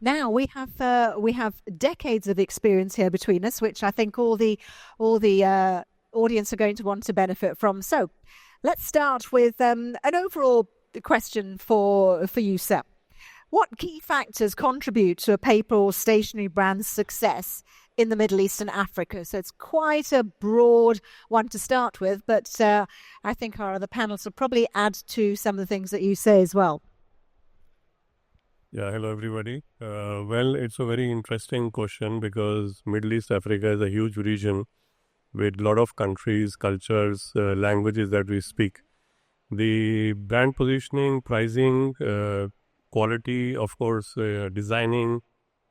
Now we have decades of experience here between us, which I think all the audience are going to want to benefit from. So, let's start with an overall question for you, sir. What key factors contribute to a paper or stationery brand's success in the Middle East and Africa? So it's quite a broad one to start with, but I think our other panels will probably add to some of the things that you say as well. Yeah, hello everybody. Well, it's a very interesting question because Middle East Africa is a huge region with a lot of countries, cultures, languages that we speak. The brand positioning, pricing, quality, of course, designing,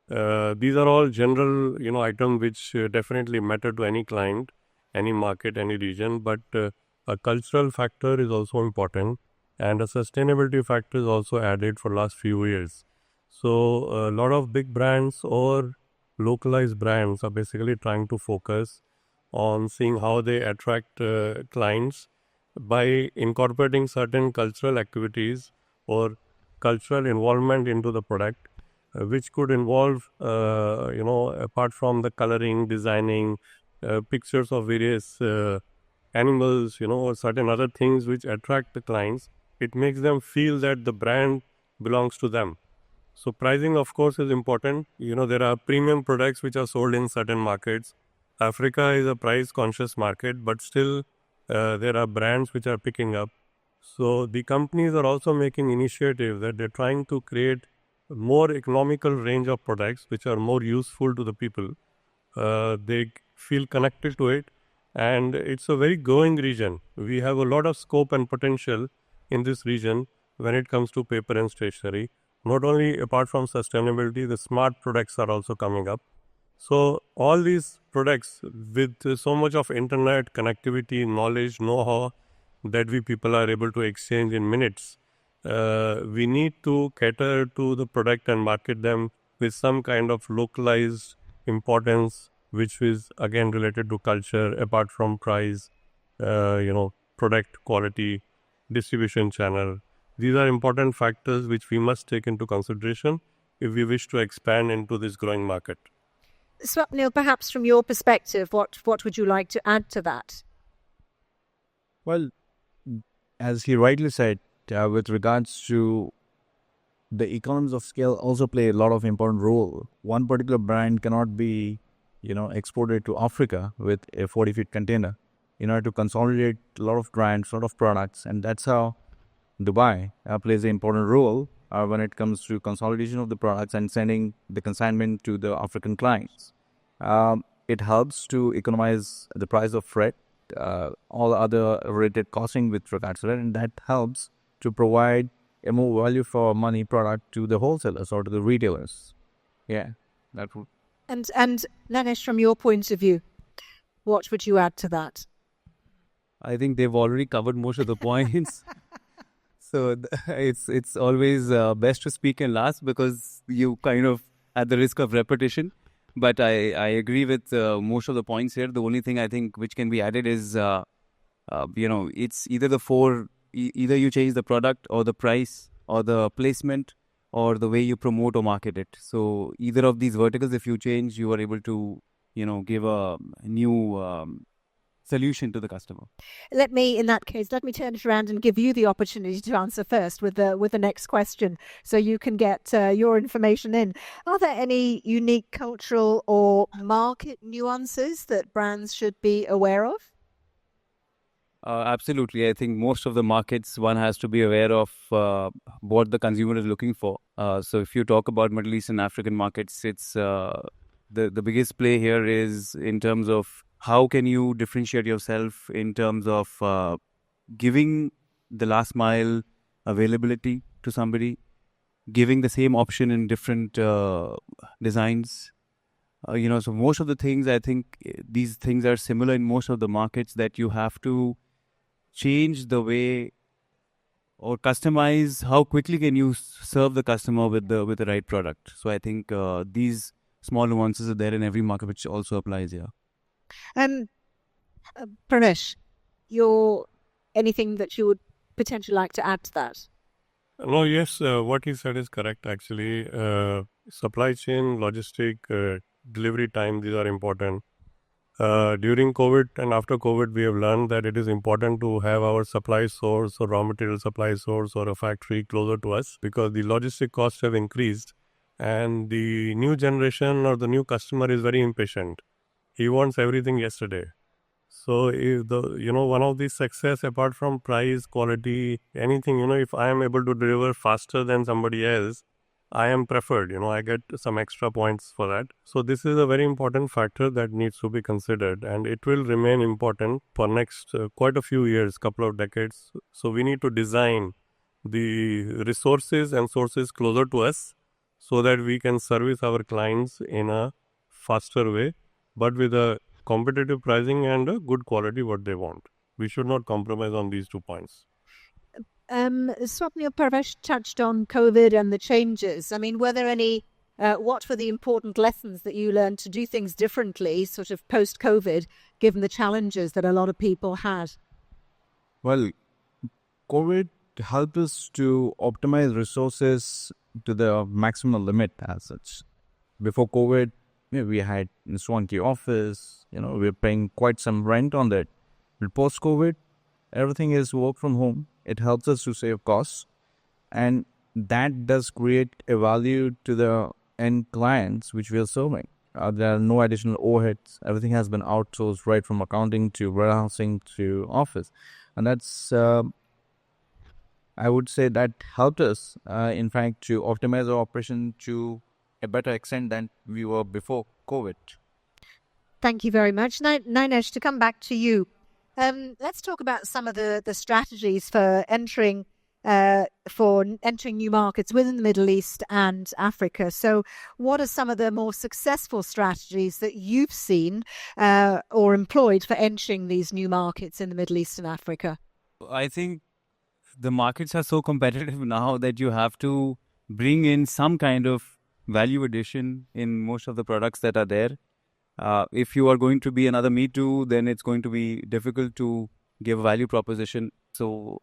these are all general, items which definitely matter to any client, any market, any region. But a cultural factor is also important, and a sustainability factor is also added for last few years. So a lot of big brands or localized brands are basically trying to focus on seeing how they attract clients by incorporating certain cultural activities or cultural involvement into the product, which could involve, apart from the coloring, designing, pictures of various animals, or certain other things which attract the clients. It makes them feel that the brand belongs to them. So pricing, of course, is important. There are premium products which are sold in certain markets. Africa is a price-conscious market, but still there are brands which are picking up. So the companies are also making initiatives that they're trying to create a more economical range of products which are more useful to the people. They feel connected to it, and it's a very growing region. We have a lot of scope and potential in this region when it comes to paper and stationery. Not only apart from sustainability, the smart products are also coming up. So all these products with so much of internet connectivity, knowledge, know-how that we people are able to exchange in minutes, we need to cater to the product and market them with some kind of localized importance, which is again related to culture, apart from price, product quality, distribution channel. These are important factors which we must take into consideration if we wish to expand into this growing market. Swapnil, perhaps from your perspective, what would you like to add to that? Well, as he rightly said, with regards to the economies of scale also play a lot of important role. One particular brand cannot be, exported to Africa with a 40-feet container. In order to consolidate a lot of brands, a lot of products, and that's how Dubai plays an important role when it comes to consolidation of the products and sending the consignment to the African clients. It helps to economize the price of freight, all other related costing with regards to that, and that helps to provide a more value for money product to the wholesalers or to the retailers. Yeah, that would. And Lanesh, from your point of view, what would you add to that? I think they've already covered most of the points. So it's always best to speak in last because you kind of at the risk of repetition. But I agree with most of the points here. The only thing I think which can be added is, it's either you change the product or the price or the placement or the way you promote or market it. So either of these verticals, if you change, you are able to, give a new solution to the customer. In that case, let me turn it around and give you the opportunity to answer first with the next question, so you can get your information in. Are there any unique cultural or market nuances that brands should be aware of? Absolutely. I think most of the markets, one has to be aware of what the consumer is looking for. So if you talk about Middle East and African markets, it's the biggest play here is in terms of how can you differentiate yourself in terms of giving the last mile availability to somebody, giving the same option in different designs. So most of the things, I think these things are similar in most of the markets, that you have to change the way or customize how quickly can you serve the customer with the right product. So I think these small nuances are there in every market, which also applies here. Pramesh, anything that you would potentially like to add to that? No, yes, what he said is correct. Actually, supply chain, logistic, delivery time, these are important. During COVID and after COVID, we have learned that it is important to have our supply source or raw material supply source or a factory closer to us, because the logistic costs have increased and the new generation or the new customer is very impatient. He wants everything yesterday. So if one of the success apart from price, quality, anything, if I am able to deliver faster than somebody else, I am preferred, I get some extra points for that. So this is a very important factor that needs to be considered, and it will remain important for next quite a few years, couple of decades. So we need to design the resources and sources closer to us so that we can service our clients in a faster way, but with a competitive pricing and a good quality what they want. We should not compromise on these 2 points. Swapnil, Parvesh touched on COVID and the changes. I mean, were there any, what were the important lessons that you learned to do things differently, sort of post-COVID, given the challenges that a lot of people had? Well, COVID helped us to optimize resources to the maximum limit as such. Before COVID, we had a swanky office, we were paying quite some rent on that. But post-COVID, everything is work from home. It helps us to save costs, and that does create a value to the end clients which we are serving. There are no additional overheads. Everything has been outsourced, right from accounting to warehousing to office. And that's, I would say that helped us, in fact, to optimize our operation to a better extent than we were before COVID. Thank you very much. Ninesh, to come back to you, let's talk about some of the strategies for entering new markets within the Middle East and Africa. So what are some of the more successful strategies that you've seen or employed for entering these new markets in the Middle East and Africa? I think the markets are so competitive now that you have to bring in some kind of value addition in most of the products that are there. If you are going to be another Me Too, then it's going to be difficult to give a value proposition. So,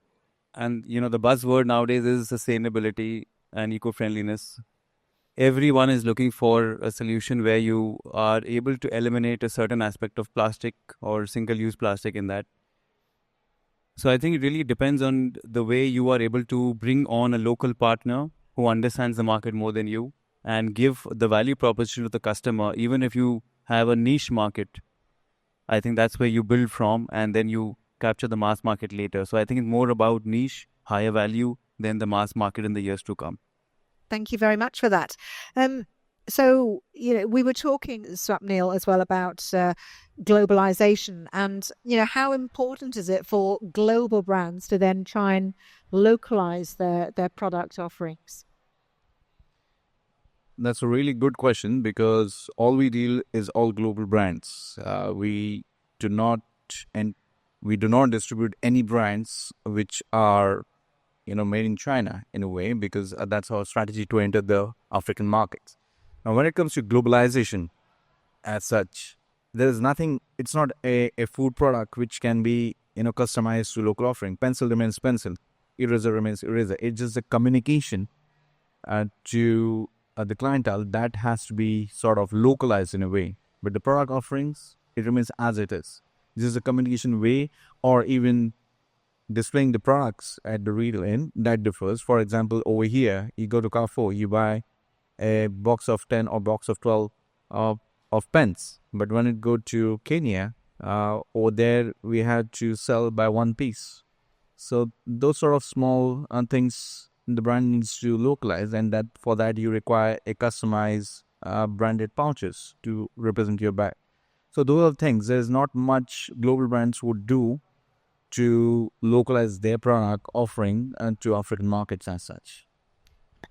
and the buzzword nowadays is sustainability and eco-friendliness. Everyone is looking for a solution where you are able to eliminate a certain aspect of plastic or single-use plastic in that. So I think it really depends on the way you are able to bring on a local partner who understands the market more than you and give the value proposition to the customer, even if you have a niche market. I think that's where you build from, and then you capture the mass market later. So I think it's more about niche, higher value than the mass market in the years to come. Thank you very much for that. So, we were talking, Swapnil, as well about globalization and, how important is it for global brands to then try and localize their product offerings? That's a really good question, because all we deal is all global brands. We do not distribute any brands which are made in China in a way, because that's our strategy to enter the African markets. Now, when it comes to globalization as such, there is nothing. It's not a food product which can be customized to local offering. Pencil remains pencil, eraser remains eraser. It's just a communication to the clientele that has to be sort of localized in a way. But the product offerings, it remains as it is. This is a communication way, or even displaying the products at the retail end, that differs. For example, over here, you go to Carrefour, you buy a box of 10 or box of 12 of pens. But when it go to Kenya, over there, we had to sell by one piece. So those sort of small things the brand needs to localize, and that for that you require a customized branded pouches to represent your bag. So those are things. There's not much global brands would do to localize their product offering to African markets as such.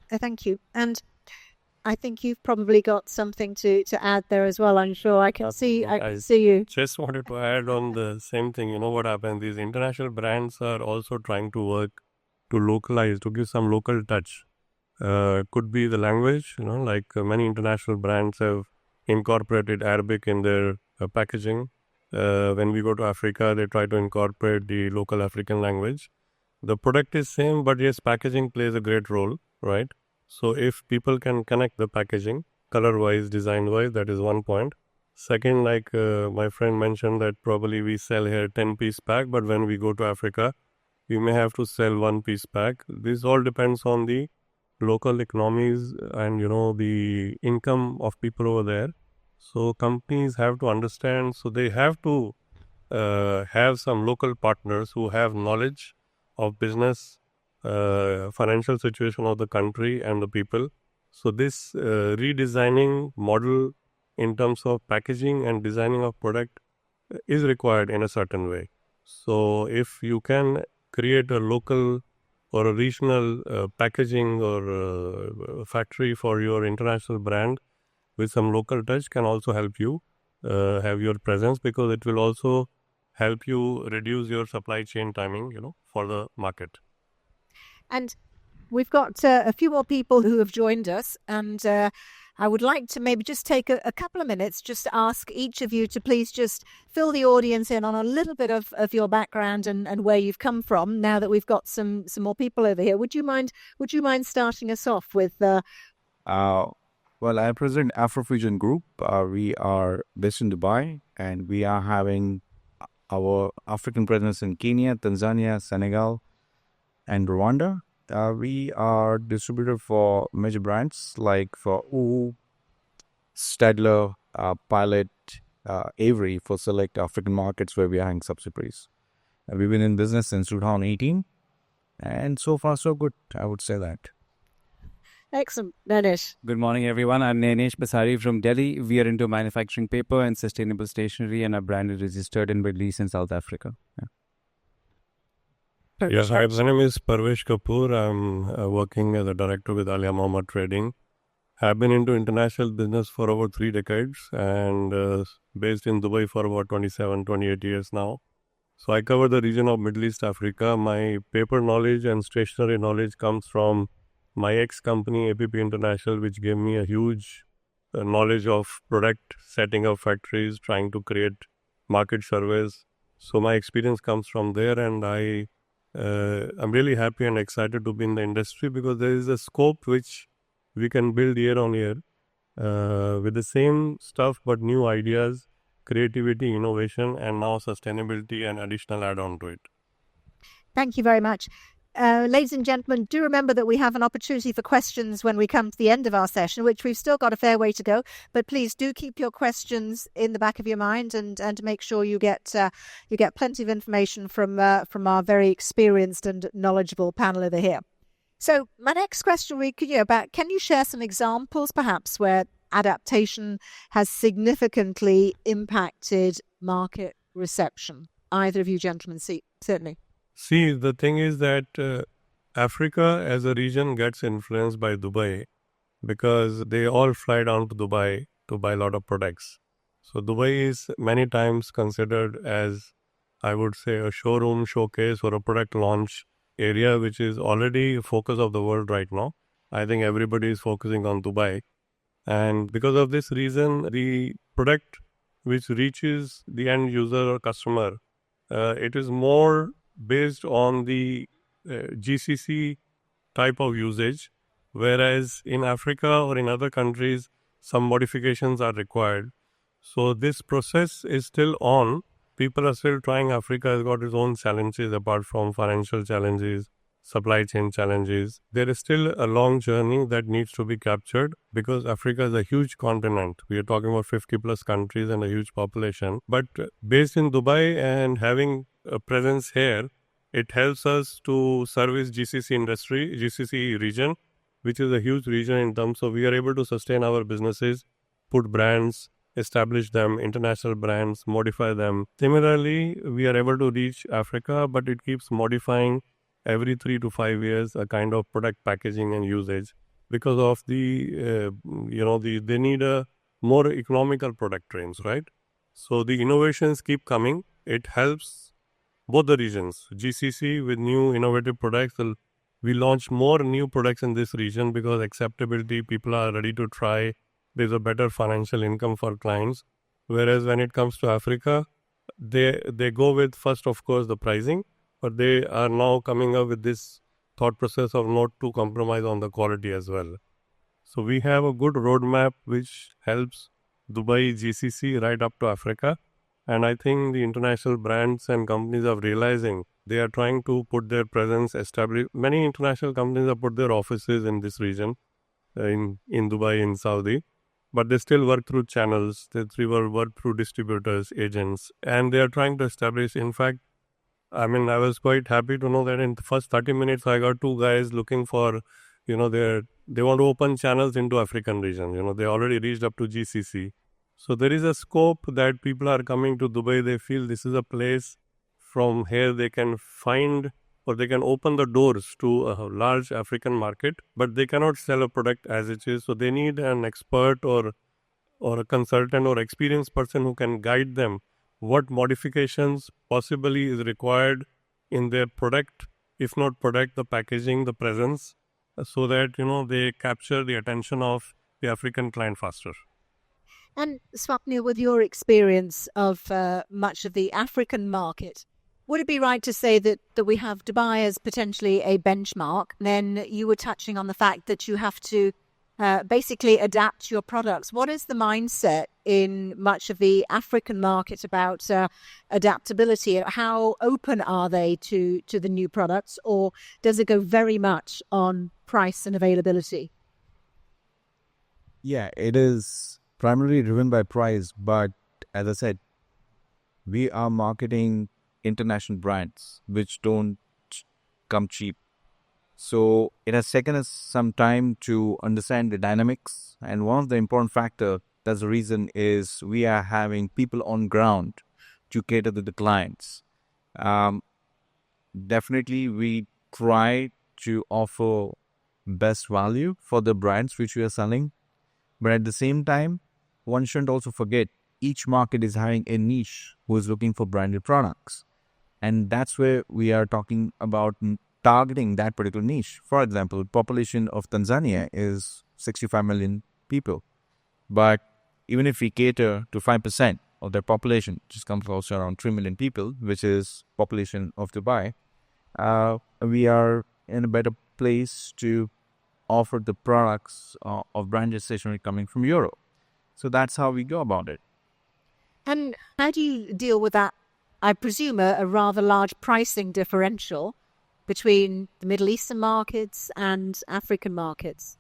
Thank you. And I think you've probably got something to add there as well. I'm sure I can see you. Just wanted to add on the same thing. What happens? These international brands are also trying to work to localize, to give some local touch. Could be the language, like many international brands have incorporated Arabic in their packaging. When we go to Africa, they try to incorporate the local African language. The product is same, but yes, packaging plays a great role, right? So if people can connect the packaging, color-wise, design-wise, that is one point. Second, like my friend mentioned that probably we sell here 10-piece pack, but when we go to Africa, we may have to sell 1-piece pack. This all depends on the local economies and, the income of people over there. So companies have to understand, so they have to have some local partners who have knowledge of business, financial situation of the country and the people. So this redesigning model in terms of packaging and designing of product is required in a certain way. So if you can create a local or a regional packaging or factory for your international brand with some local touch can also help you have your presence, because it will also help you reduce your supply chain timing, for the market. And we've got a few more people who have joined us, and I would like to maybe just take a couple of minutes just to ask each of you to please just fill the audience in on a little bit of your background and where you've come from. Now that we've got some more people over here, would you mind starting us off with? Well, I represent Afrofusion Group. We are based in Dubai, and we are having our African presence in Kenya, Tanzania, Senegal, and Rwanda. We are distributor for major brands like for Stadler, Pilot, Avery for select African markets where we are having subsidiaries. We've been in business since 2018, and so far so good, I would say that. Excellent. Nanesh. Good morning, everyone. I'm Nanesh Basari from Delhi. We are into manufacturing paper and sustainable stationery, and our brand is registered in Middle East and South Africa. Yes, hi, my name is Parvesh Kapoor. I'm working as a director with Alia Mohammed Trading. I've been into international business for over 3 decades and based in Dubai for about 27, 28 years now. So I cover the region of Middle East Africa. My paper knowledge and stationery knowledge comes from my ex-company, APP International, which gave me a huge knowledge of product, setting up factories, trying to create market surveys. So my experience comes from there, and I'm really happy and excited to be in the industry because there is a scope which we can build year on year with the same stuff but new ideas, creativity, innovation, and now sustainability and additional add-on to it. Thank you very much. Ladies and gentlemen, do remember that we have an opportunity for questions when we come to the end of our session, which we've still got a fair way to go. But please do keep your questions in the back of your mind and make sure you get plenty of information from our very experienced and knowledgeable panel over here. So my next question can you share some examples perhaps where adaptation has significantly impacted market reception? Either of you gentlemen, certainly. See, the thing is that Africa as a region gets influenced by Dubai because they all fly down to Dubai to buy a lot of products. So Dubai is many times considered as, I would say, a showroom, showcase or a product launch area, which is already a focus of the world right now. I think everybody is focusing on Dubai. And because of this reason, the product which reaches the end user or customer, it is more based on the GCC type of usage, whereas in Africa or in other countries, some modifications are required. So this process is still on. People are still trying. Africa has got its own challenges apart from financial challenges, supply chain challenges. There is still a long journey that needs to be captured because Africa is a huge continent. We are talking about 50 plus countries and a huge population. But based in Dubai and having a presence here, it helps us to service GCC region, which is a huge region in terms of we are able to sustain our businesses, put brands, establish them, international brands, modify them. Similarly, we are able to reach Africa, but it keeps modifying every 3 to 5 years a kind of product packaging and usage because of they need a more economical product range, right? So the innovations keep coming. It helps both the regions. GCC with new innovative products. We launch more new products in this region because acceptability, people are ready to try. There's a better financial income for clients. Whereas when it comes to Africa, they go with first, of course, the pricing, but they are now coming up with this thought process of not to compromise on the quality as well. So we have a good roadmap which helps Dubai, GCC right up to Africa. And I think the international brands and companies are realizing they are trying to put their presence, establish. Many international companies have put their offices in this region, in Dubai, in Saudi, but they still work through channels. They still work through distributors, agents, and they are trying to establish. In fact, I mean, I was quite happy to know that in the first 30 minutes, I got two guys looking for, they want to open channels into African region. They already reached up to GCC. So there is a scope that people are coming to Dubai. They feel this is a place from here they can find or they can open the doors to a large African market, but they cannot sell a product as it is. So they need an expert or a consultant or experienced person who can guide them what modifications possibly is required in their product, if not product, the packaging, the presence, so that they capture the attention of the African client faster. And Swapnil, with your experience of much of the African market, would it be right to say that we have Dubai as potentially a benchmark? And then you were touching on the fact that you have to basically adapt your products. What is the mindset in much of the African market about adaptability? How open are they to the new products, or does it go very much on price and availability? Yeah, it is primarily driven by price, but as I said, we are marketing international brands which don't come cheap. So it has taken us some time to understand the dynamics, and one of the important factor, that's the reason, is we are having people on ground to cater to the clients. Definitely we try to offer best value for the brands which we are selling, but at the same time, one shouldn't also forget each market is having a niche who is looking for branded products. And that's where we are talking about targeting that particular niche. For example, population of Tanzania is 65 million people. But even if we cater to 5% of their population, which comes also around 3 million people, which is population of Dubai, we are in a better place to offer the products of branded stationery coming from Europe. So that's how we go about it. And how do you deal with that? I presume a rather large pricing differential between the Middle Eastern markets and African markets.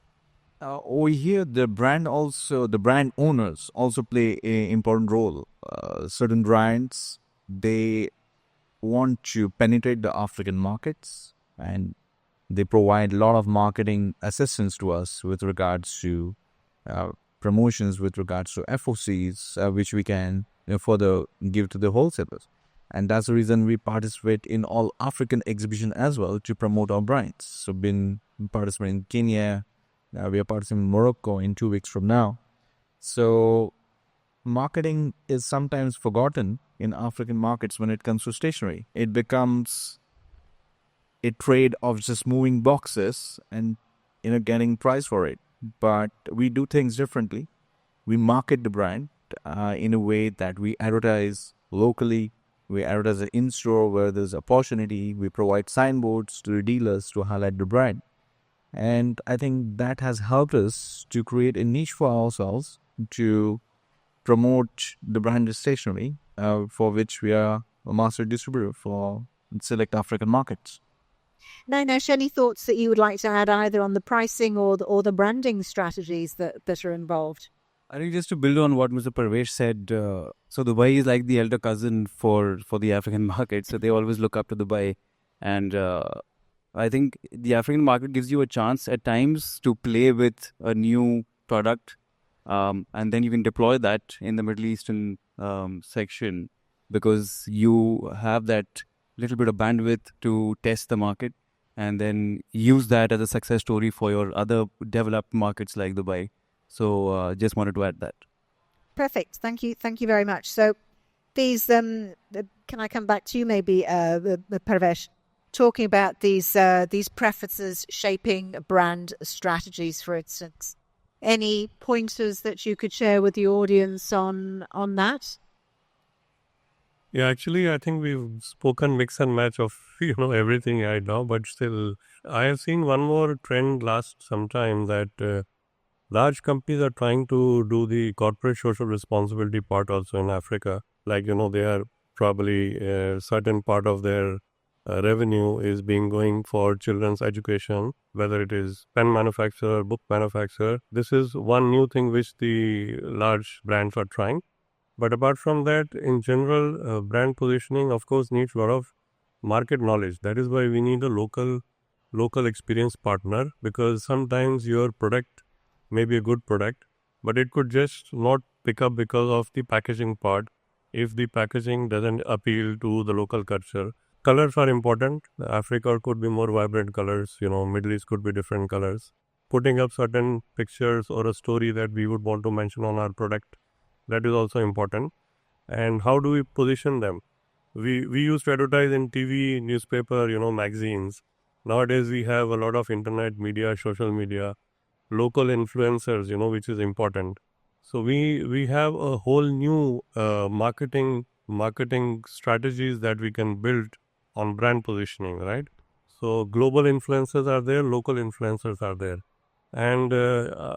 Over here, the brand owners also play an important role. Certain brands, they want to penetrate the African markets, and they provide a lot of marketing assistance to us with regards to promotions, with regards to FOCs, which we can further give to the wholesalers. And that's the reason we participate in all African exhibition as well to promote our brands. So been participating in Kenya, we are participating in Morocco in 2 weeks from now. So marketing is sometimes forgotten in African markets when it comes to stationery. It becomes a trade of just moving boxes and getting price for it. But we do things differently. We market the brand in a way that we advertise locally. We advertise an in-store where there's opportunity. We provide signboards to the dealers to highlight the brand. And I think that has helped us to create a niche for ourselves to promote the branded stationery, for which we are a master distributor for select African markets. Now, any thoughts that you would like to add either on the pricing or the branding strategies that are involved? I think just to build on what Mr. Parvesh said, so Dubai is like the elder cousin for the African market. So they always look up to Dubai. And I think the African market gives you a chance at times to play with a new product. And then you can deploy that in the Middle Eastern section, because you have that little bit of bandwidth to test the market and then use that as a success story for your other developed markets like Dubai. So just wanted to add that. Perfect. Thank you very much. So these, can I come back to you maybe, Parvesh, talking about these preferences shaping brand strategies, for instance. Any pointers that you could share with the audience on that? Yeah, actually, I think we've spoken mix and match of everything right now, but still, I have seen one more trend last some time that Large companies are trying to do the corporate social responsibility part also in Africa. Like, they are probably a certain part of their revenue is being going for children's education, whether it is pen manufacturer, book manufacturer. This is one new thing which the large brands are trying. But apart from that, in general, brand positioning, of course, needs a lot of market knowledge. That is why we need a local experience partner, because sometimes your product may be a good product, but it could just not pick up because of the packaging part if the packaging doesn't appeal to the local culture. Colors are important. Africa could be more vibrant colors, Middle East could be different colors. Putting up certain pictures or a story that we would want to mention on our product, that is also important. And how do we position them? We used to advertise in TV, newspaper, magazines. Nowadays we have a lot of internet media, social media, local influencers, which is important. So we have a whole new marketing strategies that we can build on brand positioning, right? So global influencers are there, local influencers are there, and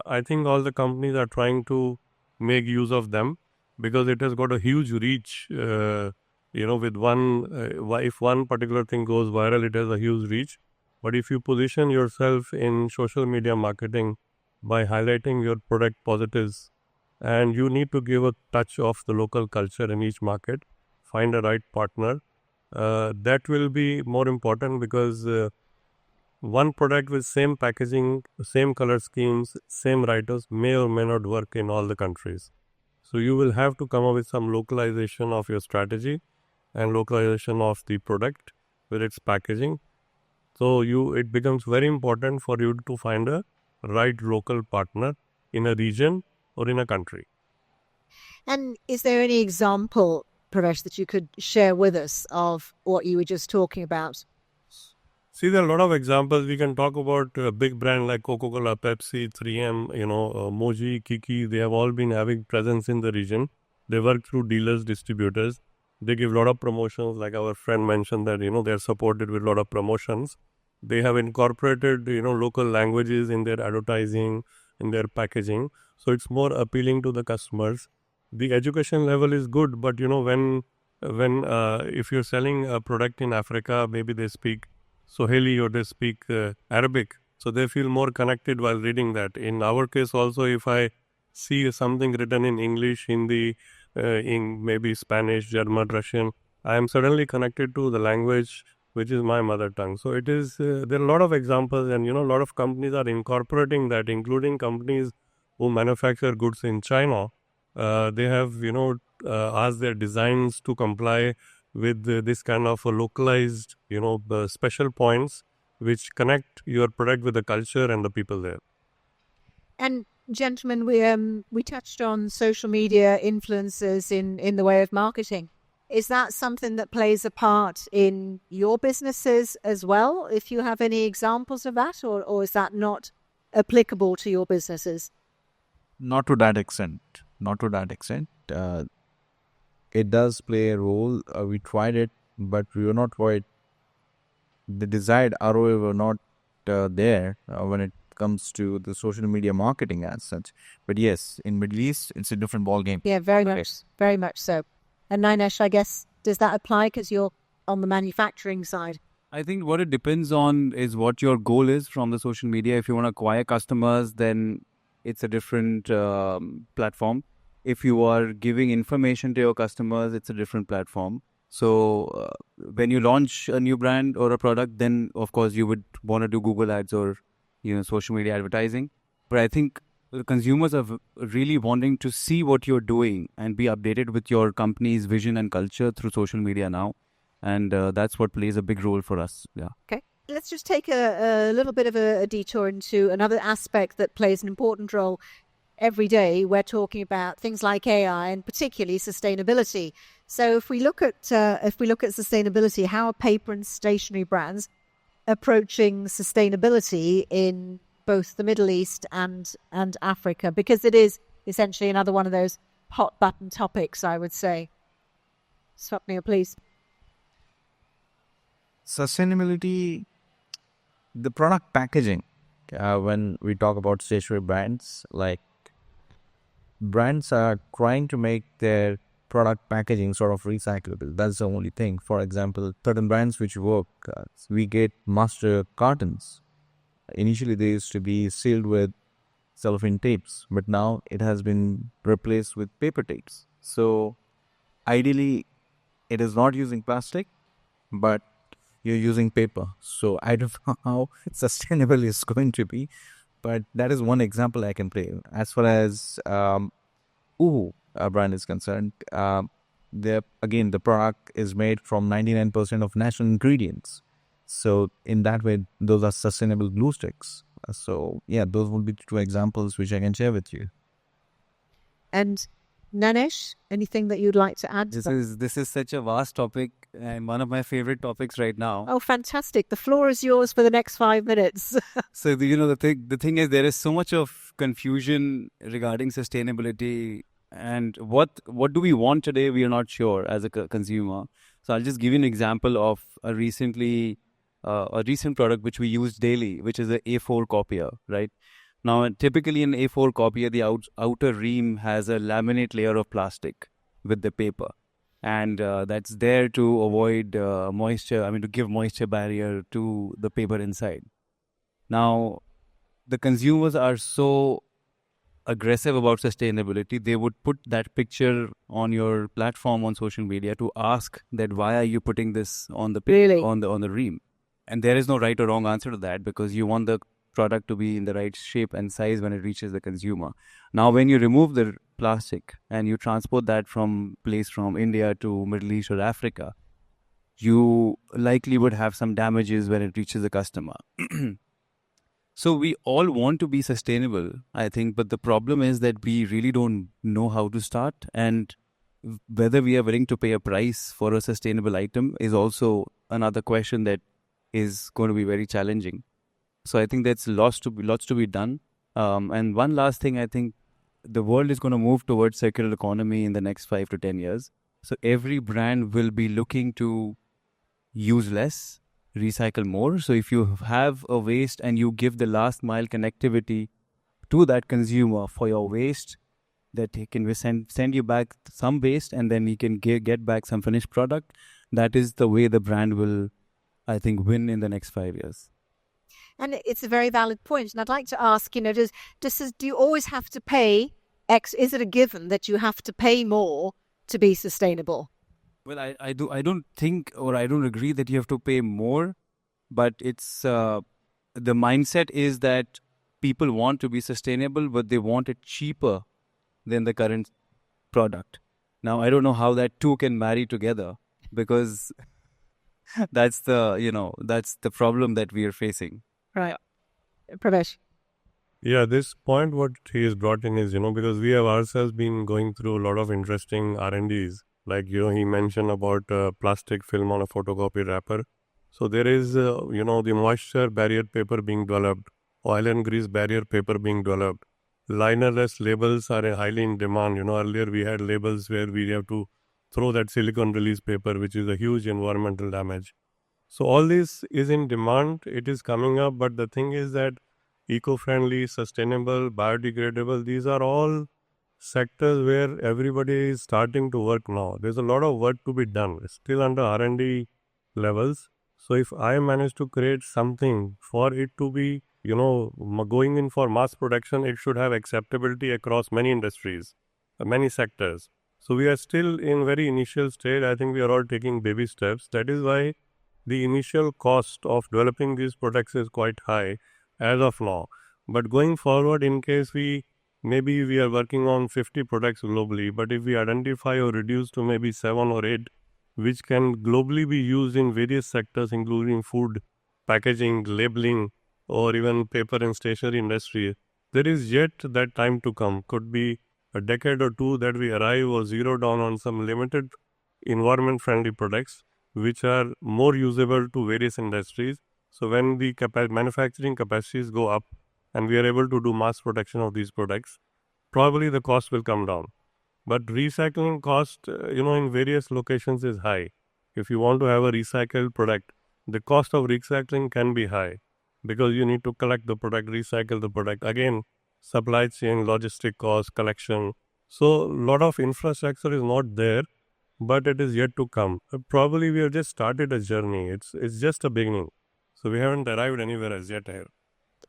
I think all the companies are trying to make use of them because it has got a huge reach. With if one particular thing goes viral, it has a huge reach. But if you position yourself in social media marketing by highlighting your product positives, and you need to give a touch of the local culture in each market, find a right partner, that will be more important, because one product with same packaging, same color schemes, same writers may or may not work in all the countries. So you will have to come up with some localization of your strategy and localization of the product with its packaging. So it becomes very important for you to find a right local partner in a region or in a country. And is there any example, Pravesh, that you could share with us of what you were just talking about? See, there are a lot of examples. We can talk about a big brand like Coca-Cola, Pepsi, 3M, Moji, Kiki. They have all been having presence in the region. They work through dealers, distributors. They give a lot of promotions, like our friend mentioned that, they are supported with a lot of promotions. They have incorporated, local languages in their advertising, in their packaging. So it's more appealing to the customers. The education level is good, but, when if you're selling a product in Africa, maybe they speak Swahili or they speak Arabic, so they feel more connected while reading that. In our case also, if I see something written in English, Hindi, in maybe Spanish, German, Russian, I am suddenly connected to the language which is my mother tongue. So it is, there are a lot of examples, and a lot of companies are incorporating that, including companies who manufacture goods in China. They have, asked their designs to comply with this kind of a localized, special points which connect your product with the culture and the people there. And gentlemen, we touched on social media influencers in the way of marketing. Is that something that plays a part in your businesses as well? If you have any examples of that, or is that not applicable to your businesses? Not to that extent. Not to that extent. It does play a role. We tried it, but we were not quite. The desired ROI were not there when it comes to the social media marketing as such. But yes, in Middle East, it's a different ball game. Yeah, very much so. And Ninesh, I guess, does that apply because you're on the manufacturing side? I think what it depends on is what your goal is from the social media. If you want to acquire customers, then it's a different platform. If you are giving information to your customers, it's a different platform. So when you launch a new brand or a product, then of course you would want to do Google ads or social media advertising. But I think the consumers are really wanting to see what you're doing and be updated with your company's vision and culture through social media now. And that's what plays a big role for us. Yeah. Okay. Let's just take a little bit of a detour into another aspect that plays an important role every day. We're talking about things like AI and particularly sustainability. So if we look at sustainability, how are paper and stationery brands approaching sustainability in both the Middle East and Africa? Because it is essentially another one of those hot button topics, I would say. Swapnil, please. Sustainability, the product packaging when we talk about stationery brands, like brands are trying to make their product packaging sort of recyclable. That's the only thing. For example, certain brands which work, we get master cartons. Initially, they used to be sealed with cellophane tapes, but now it has been replaced with paper tapes. So, ideally, it is not using plastic, but you're using paper. So, I don't know how sustainable it's going to be, but that is one example I can play. As far as brand is concerned, the product is made from 99% of natural ingredients. So in that way, those are sustainable glue sticks. So yeah, those would be two examples which I can share with you. And Nanesh, anything that you'd like to add? This is such a vast topic and one of my favorite topics right now. Oh, fantastic! The floor is yours for the next 5 minutes. So the thing is, there is so much of confusion regarding sustainability and what do we want today. We are not sure as a consumer. So I'll just give you an example of a recent product which we use daily, which is a A4 copier, right? Now, typically in A4 copier, the outer ream has a laminate layer of plastic with the paper. And that's there to avoid moisture, to give moisture barrier to the paper inside. Now, the consumers are so aggressive about sustainability, they would put that picture on your platform on social media to ask that why are you putting this on the Really? on the ream? And there is no right or wrong answer to that, because you want the product to be in the right shape and size when it reaches the consumer. Now, when you remove the plastic and you transport that from India to Middle East or Africa, you likely would have some damages when it reaches the customer. So we all want to be sustainable, I think, but the problem is that we really don't know how to start, and whether we are willing to pay a price for a sustainable item is also another question that is going to be very challenging. So I think that's lots to be done. And one last thing, I think the world is going to move towards circular economy in the next 5 to 10 years. So every brand will be looking to use less, recycle more. So if you have a waste and you give the last mile connectivity to that consumer for your waste, that he can send you back some waste and then he can get back some finished product, that is the way the brand will, I think, win in the next 5 years. And it's a very valid point. And I'd like to ask, do you always have to pay X? Is it a given that you have to pay more to be sustainable? Well, I don't think, or I don't agree that you have to pay more, but it's the mindset is that people want to be sustainable, but they want it cheaper than the current product. Now, I don't know how that two can marry together, because that's the problem that we are facing. Right. Pravesh. Yeah, this point what he has brought in is, because we have ourselves been going through a lot of interesting R&Ds. Like, he mentioned about plastic film on a photocopy wrapper. So there is, the moisture barrier paper being developed, oil and grease barrier paper being developed. Linerless labels are highly in demand. Earlier we had labels where we have to throw that silicone release paper, which is a huge environmental damage. So all this is in demand, it is coming up, but the thing is that eco-friendly, sustainable, biodegradable, these are all sectors where everybody is starting to work now. There's a lot of work to be done. It's still under R&D levels. So if I manage to create something for it to be, going in for mass production, it should have acceptability across many industries, many sectors. So we are still in very initial stage. I think we are all taking baby steps. That is why the initial cost of developing these products is quite high as of now. But going forward, in case maybe we are working on 50 products globally, but if we identify or reduce to maybe 7 or 8, which can globally be used in various sectors, including food, packaging, labeling, or even paper and stationery industry, there is yet that time to come. Could be a decade or two that we arrive or zero down on some limited environment-friendly products, which are more usable to various industries. So when the manufacturing capacities go up and we are able to do mass production of these products, probably the cost will come down. But recycling cost, in various locations is high. If you want to have a recycled product, the cost of recycling can be high. because you need to collect the product, recycle the product. Again, supply chain, logistic cost, collection. So, a lot of infrastructure is not there, but it is yet to come. Probably we have just started a journey. It's just a beginning. So, we haven't arrived anywhere as yet here.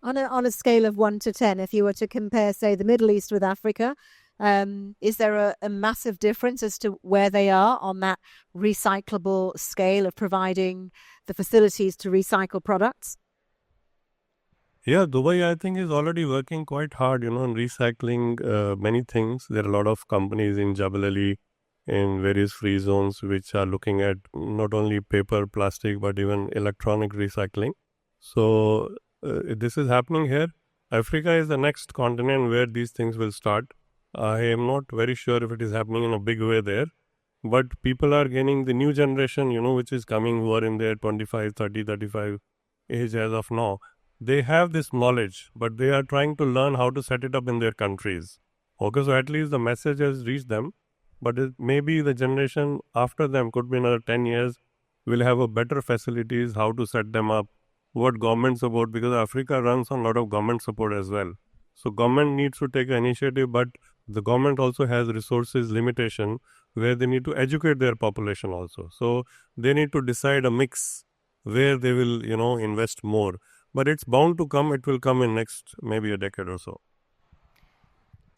On a scale of 1 to 10, if you were to compare, say, the Middle East with Africa, is there a massive difference as to where they are on that recyclable scale of providing the facilities to recycle products? Yeah, Dubai, I think, is already working quite hard, on recycling many things. There are a lot of companies in Jebel Ali, in various free zones, which are looking at not only paper, plastic, but even electronic recycling. So, this is happening here. Africa is the next continent where these things will start. I am not very sure if it is happening in a big way there, but people are gaining the new generation, which is coming, who are in their 25, 30, 35 age as of now. They have this knowledge, but they are trying to learn how to set it up in their countries. Okay, so at least the message has reached them, but maybe the generation after them, could be another 10 years, will have a better facilities, how to set them up, what government support, because Africa runs on a lot of government support as well. So government needs to take an initiative, but the government also has resources limitation where they need to educate their population also. So they need to decide a mix where they will, invest more. But it's bound to come. It will come in next maybe a decade or so.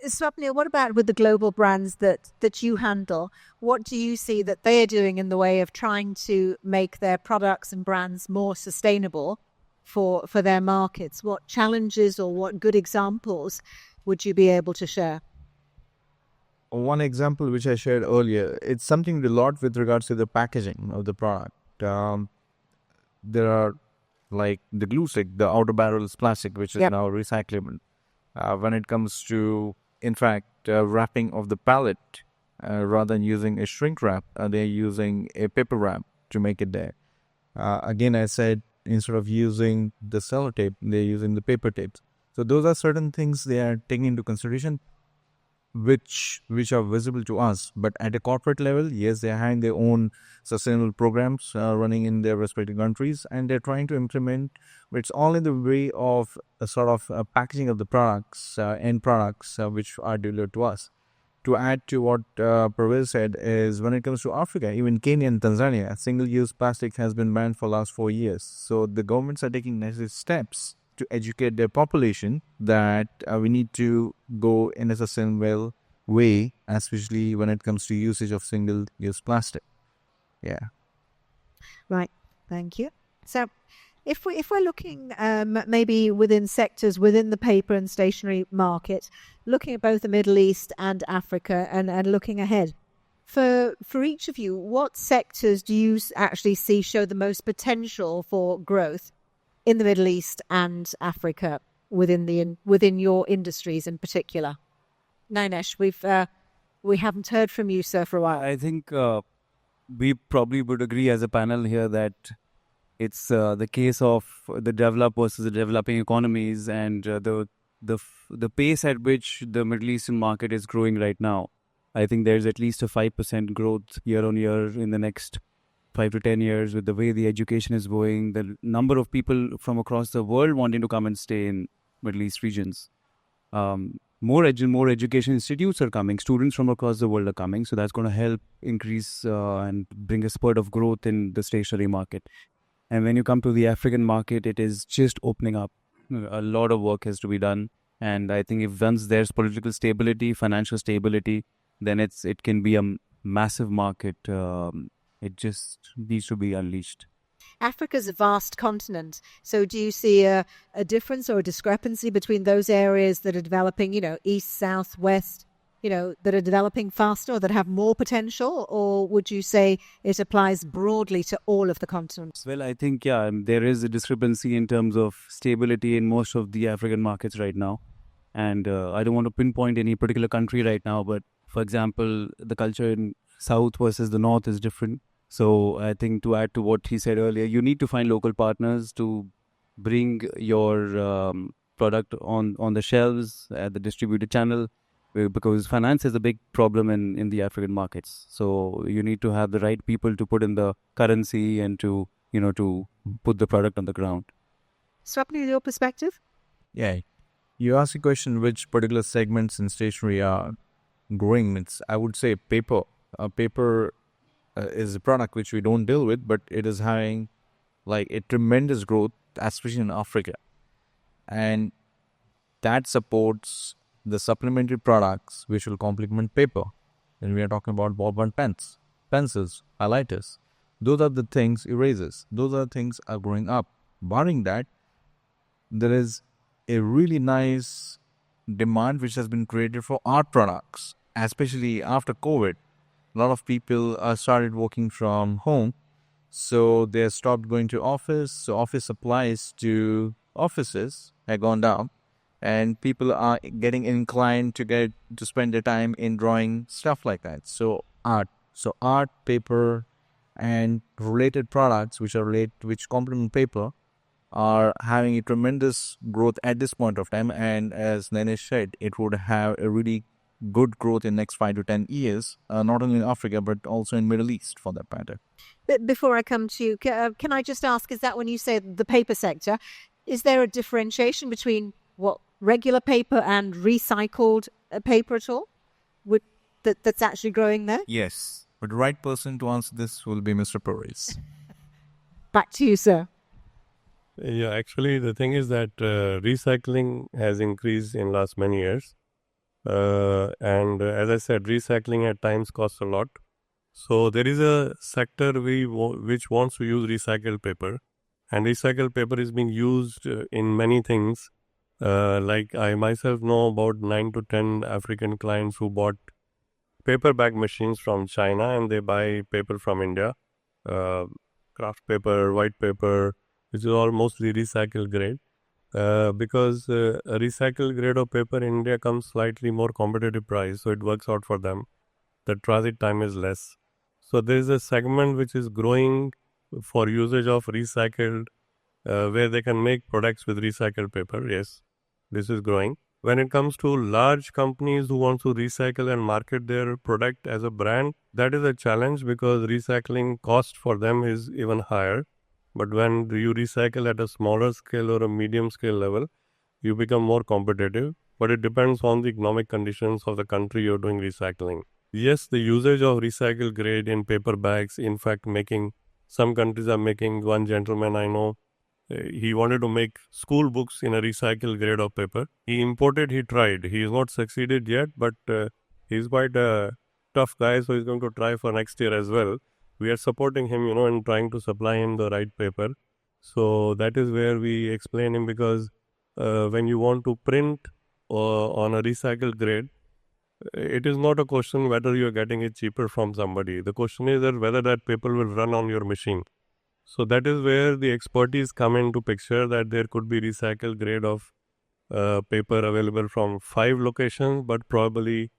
Swapnil, what about with the global brands that you handle? What do you see that they are doing in the way of trying to make their products and brands more sustainable for their markets? What challenges or what good examples would you be able to share? One example which I shared earlier, it's something a lot with regards to the packaging of the product. There are like the glue stick, the outer barrel is plastic, which is now recyclable. When it comes to, in fact, wrapping of the pallet, rather than using a shrink wrap, they're using a paper wrap to make it there. Again, I said, instead of using the sellotape, they're using the paper tapes. So those are certain things they are taking into consideration, which are visible to us. But at a corporate level, yes, they're having their own sustainable programs running in their respective countries, and they're trying to implement, but it's all in the way of a sort of packaging of the products, end products, which are delivered to us. To add to what Pravir said, is when it comes to Africa, even Kenya and Tanzania, single-use plastic has been banned for the last 4 years. So the governments are taking necessary steps to educate their population that we need to go in a sustainable way, especially when it comes to usage of single-use plastic. Yeah. Right. Thank you. So, if we're looking maybe within sectors within the paper and stationery market, looking at both the Middle East and Africa, and looking ahead, for each of you, what sectors do you actually see show the most potential for growth in the Middle East and Africa within your industries in particular? Ninesh, we haven't heard from you, sir, for a while. I think we probably would agree as a panel here that it's the case of the developed versus the developing economies, and the pace at which the Middle Eastern market is growing right now. I think there's at least a 5% growth year on year in the next 5 to 10 years, with the way the education is going, the number of people from across the world wanting to come and stay in Middle East regions. More education institutes are coming. Students from across the world are coming. So that's going to help increase and bring a spurt of growth in the stationery market. And when you come to the African market, it is just opening up. A lot of work has to be done. And I think if once there's political stability, financial stability, then it can be a massive market. It just needs to be unleashed. Africa's a vast continent. So do you see a difference or a discrepancy between those areas that are developing, east, south, west, that are developing faster or that have more potential? Or would you say it applies broadly to all of the continents? Well, I think, there is a discrepancy in terms of stability in most of the African markets right now. And I don't want to pinpoint any particular country right now, but for example, the culture in south versus the north is different. So I think, to add to what he said earlier, you need to find local partners to bring your product on the shelves at the distributor channel, because finance is a big problem in the African markets. So you need to have the right people to put in the currency and to put the product on the ground. Swapnil, your perspective? Yeah. You asked the question which particular segments in stationery are growing. I would say paper. Paper is a product which we don't deal with, but it is having like a tremendous growth, especially in Africa. And that supports the supplementary products which will complement paper. And we are talking about ballpoint pens, pencils, highlighters. Those are the things, erasers. Those are the things are growing up. Barring that, there is a really nice demand which has been created for art products, especially after COVID. A lot of people started working from home, so they stopped going to office. So office supplies to offices have gone down, and people are getting inclined to get to spend their time in drawing stuff like that. So art, paper, and related products which complement paper are having a tremendous growth at this point of time. And as Nanesh said, it would have a really good growth in next 5 to 10 years, not only in Africa, but also in Middle East for that matter. But before I come to you, can I just ask, is that when you say the paper sector, is there a differentiation between what regular paper and recycled paper at all? That's actually growing there? Yes, but the right person to answer this will be Mr. Perez. Back to you, sir. Yeah, actually, the thing is that recycling has increased in last many years. And as I said, recycling at times costs a lot. So there is a sector which wants to use recycled paper. And recycled paper is being used in many things. Like I myself know about 9 to 10 African clients who bought paper bag machines from China and they buy paper from India. Craft paper, white paper, which is all mostly recycled grade. Because a recycled grade of paper in India comes slightly more competitive price, so it works out for them. The transit time is less. So there is a segment which is growing for usage of recycled, where they can make products with recycled paper. Yes, this is growing. When it comes to large companies who want to recycle and market their product as a brand, that is a challenge because recycling cost for them is even higher. But when you recycle at a smaller scale or a medium scale level, you become more competitive. But it depends on the economic conditions of the country you're doing recycling. Yes, the usage of recycled grade in paper bags, in fact, some countries are making, one gentleman I know, he wanted to make school books in a recycled grade of paper. He tried. He has not succeeded yet, but he's quite a tough guy, so he's going to try for next year as well. We are supporting him, and trying to supply him the right paper. So that is where we explain him because when you want to print on a recycled grade, it is not a question whether you are getting it cheaper from somebody. The question is that whether that paper will run on your machine. So that is where the expertise come into picture, that there could be recycled grade of paper available from 5 locations, but probably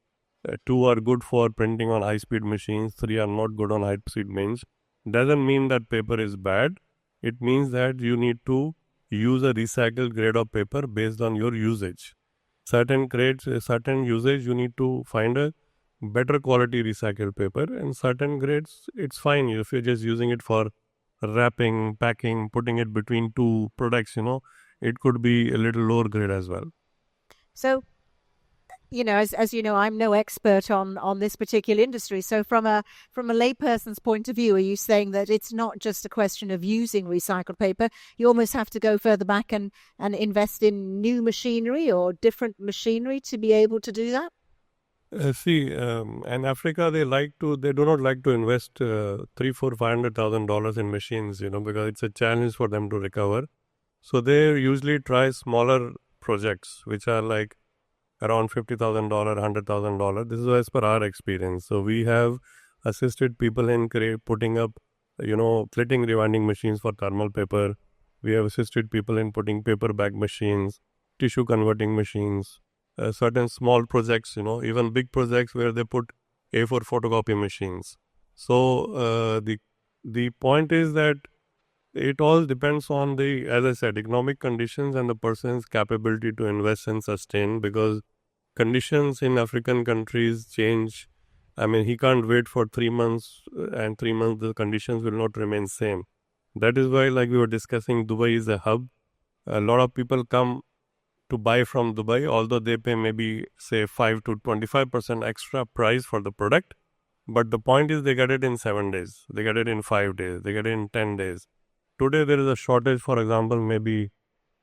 2 are good for printing on high-speed machines, 3 are not good on high-speed machines. Doesn't mean that paper is bad. It means that you need to use a recycled grade of paper based on your usage. Certain grades, certain usage, you need to find a better quality recycled paper, and certain grades, it's fine if you're just using it for wrapping, packing, putting it between 2 products, it could be a little lower grade as well. So, as you know, I'm no expert on this particular industry. So from a layperson's point of view, are you saying that it's not just a question of using recycled paper? You almost have to go further back and invest in new machinery or different machinery to be able to do that? In Africa, they do not like to invest $300,000-$500,000 in machines, because it's a challenge for them to recover. So they usually try smaller projects, which are like around $50,000, $100,000. This is as per our experience. So we have assisted people in putting up, slitting rewinding machines for thermal paper. We have assisted people in putting paper bag machines, tissue converting machines, certain small projects, even big projects where they put A4 photocopy machines. So the point is that it all depends on as I said, economic conditions and the person's capability to invest and sustain, because conditions in African countries change. I mean, he can't wait for 3 months and 3 months the conditions will not remain same. That is why, like we were discussing, Dubai is a hub. A lot of people come to buy from Dubai, although they pay maybe say 5 to 25% extra price for the product. But the point is they get it in 7 days, they get it in 5 days, they get it in 10 days. Today there is a shortage, for example, maybe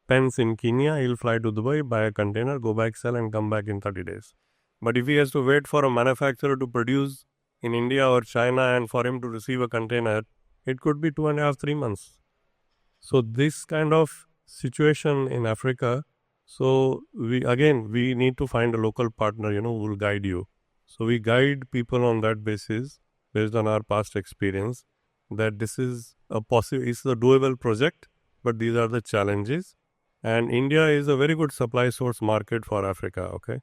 pens in Kenya, he'll fly to Dubai, buy a container, go back, sell and come back in 30 days. But if he has to wait for a manufacturer to produce in India or China and for him to receive a container, it could be 2.5, 3 months. So this kind of situation in Africa, so we need to find a local partner, who will guide you. So we guide people on that basis, based on our past experience, that this is it's a doable project, but these are the challenges. And India is a very good supply source market for Africa, okay?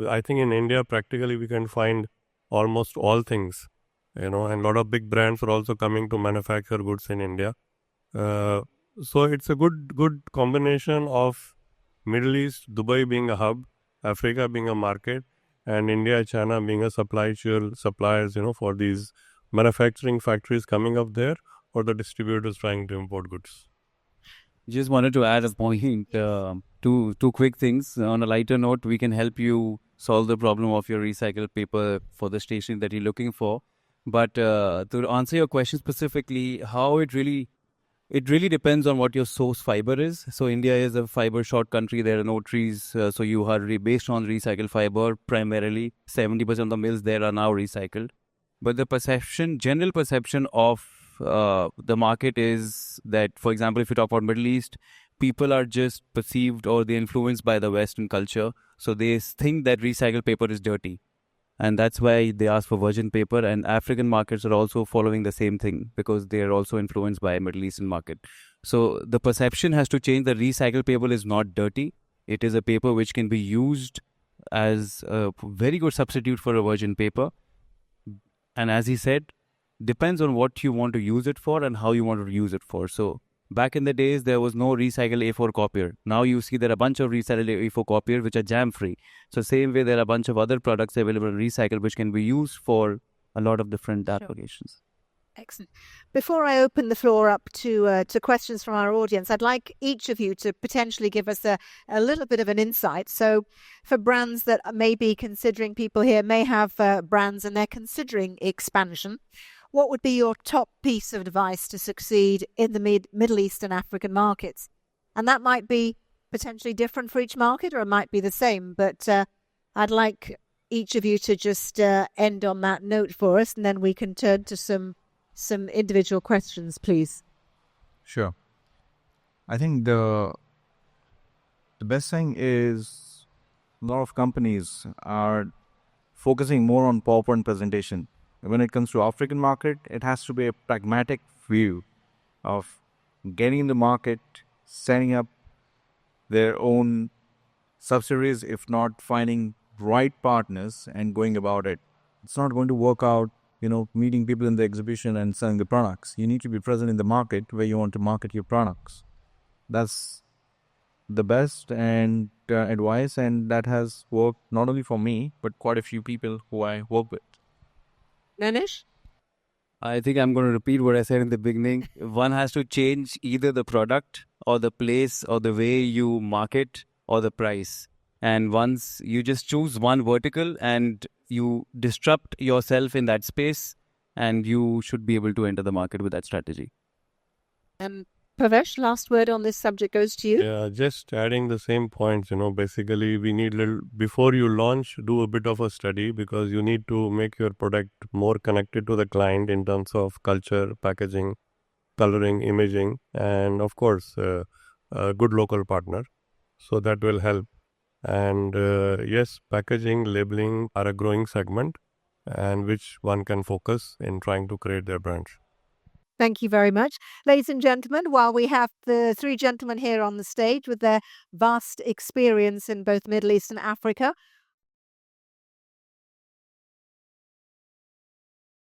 I think in India, practically we can find almost all things, and a lot of big brands are also coming to manufacture goods in India. So it's a good combination of Middle East, Dubai being a hub, Africa being a market, and India, China being a suppliers, for these manufacturing factories coming up there or the distributors trying to import goods. Just wanted to add a point, two quick things. On a lighter note, we can help you solve the problem of your recycled paper for the stationery that you're looking for. But to answer your question specifically, how it really depends on what your source fiber is. So India is a fiber short country. There are no trees. So you are based on recycled fiber primarily. 70% of the mills there are now recycled. But the general perception of the market is that, for example, if you talk about Middle East, people are just perceived or they're influenced by the Western culture. So they think that recycled paper is dirty. And that's why they ask for virgin paper. And African markets are also following the same thing because they are also influenced by Middle Eastern market. So the perception has to change that recycled paper is not dirty. It is a paper which can be used as a very good substitute for a virgin paper. And as he said, depends on what you want to use it for and how you want to use it for. So back in the days, there was no recycled A4 copier. Now you see there are a bunch of recycled A4 copier which are jam-free. So same way, there are a bunch of other products available in recycle which can be used for a lot of different applications. Excellent. Before I open the floor up to questions from our audience, I'd like each of you to potentially give us a little bit of an insight. So for brands that may be considering, people here may have brands and they're considering expansion, what would be your top piece of advice to succeed in the Middle East and African markets? And that might be potentially different for each market, or it might be the same. But I'd like each of you to just end on that note for us, and then we can turn to some individual questions, please. Sure. I think the best thing is a lot of companies are focusing more on PowerPoint presentation. When it comes to African market, it has to be a pragmatic view of getting in the market, setting up their own subsidiaries, if not finding right partners and going about it. It's not going to work out, meeting people in the exhibition and selling the products. You need to be present in the market where you want to market your products. That's the best and advice, and that has worked not only for me, but quite a few people who I work with. Nanish? I think I'm going to repeat what I said in the beginning. One has to change either the product or the place or the way you market or the price. And once you just choose one vertical and you disrupt yourself in that space, and you should be able to enter the market with that strategy. Pavesh, last word on this subject goes to you. Yeah, just adding the same points, basically we need before you launch, do a bit of a study, because you need to make your product more connected to the client in terms of culture, packaging, coloring, imaging, and of course, a good local partner. So that will help. And yes, packaging, labeling are a growing segment, and which one can focus in trying to create their brand. Thank you very much. Ladies and gentlemen, while we have the three gentlemen here on the stage with their vast experience in both Middle East and Africa,